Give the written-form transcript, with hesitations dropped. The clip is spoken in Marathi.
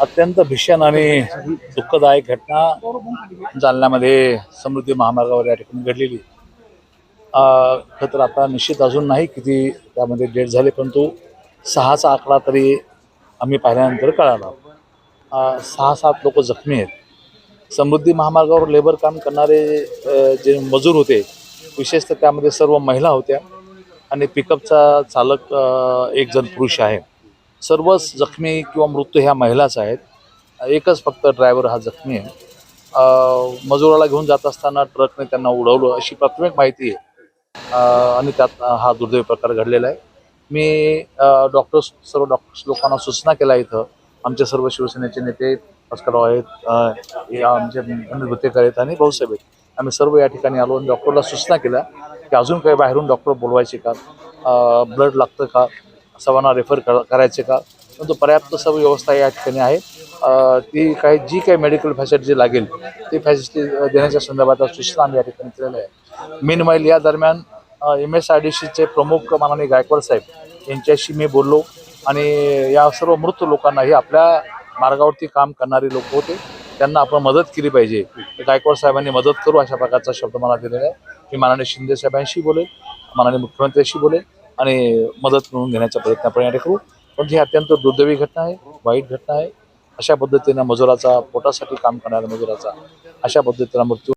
अत्यंत भीषण आणि दुःखदायक घटना जालन्यामध्ये समृद्धी महामार्गावर या ठिकाणी घडलेली. खरं तर आता निश्चित अजून नाही किती त्यामध्ये डेट झाले, परंतु 6चा आकडा तरी आम्ही पाहिल्यानंतर कळाला. 6-7 लोक जखमी आहेत. समृद्धी महामार्गावर लेबर काम करणारे जे मजूर होते, विशेषतः त्यामध्ये सर्व महिला होत्या आणि पिकअपचा चालक एक जण पुरुष आहे. सर्वच जखमी किंवा मृत्यू ह्या महिलाच आहेत. एकच फक्त ड्रायव्हर हा जखमी आहे. मजुराला घेऊन जात असताना ट्रकने त्यांना उडवलं अशी प्राथमिक माहिती आहे. आणि त्यात हा दुर्दैवी प्रकार घडलेला आहे. मी सर्व डॉक्टर्स लोकांना सूचना केला इथं. आमचे सर्व शिवसेनेचे नेते भास्करराव आहेत, आमचे अनिल भुतेकर आहेत आणि भाऊसाहेब आहेत. आम्ही सर्व या ठिकाणी आलो आणि डॉक्टरला सूचना केल्या की अजून काही बाहेरून डॉक्टर बोलवायचे का, ब्लड लागतं का, सर्वांना रेफर करायचे का. परंतु पर्याप्त सर्व व्यवस्था या ठिकाणी आहे. ती जी काही मेडिकल फॅसिलिटी लागेल ती फॅसिलिटी देण्याच्या संदर्भात सूचना आम्ही या ठिकाणी केलेल्या आहे. मीनवाईल या दरम्यान MSIDCचे प्रमुख माननीय गायकवाड साहेब यांच्याशी मी बोललो आणि या सर्व मृत लोकांना हे आपल्या मार्गावरती काम करणारे लोक होते, त्यांना आपण मदत केली पाहिजे. गायकवाड साहेबांनी मदत करू अशा प्रकारचा शब्द मला दिलेला आहे. मी माननीय शिंदे साहेबांशी बोलेल, माननीय मुख्यमंत्र्यांशी बोलेल आणि मदत मिळवून घेण्याचा प्रयत्न आपण याकडे करू. पण ही अत्यंत दुर्दैवी घटना आहे, वाईट घटना आहे. अशा पद्धतीनं मजुराचा पोटासाठी काम करणाऱ्या मजुराचा अशा पद्धतीनं मृत्यू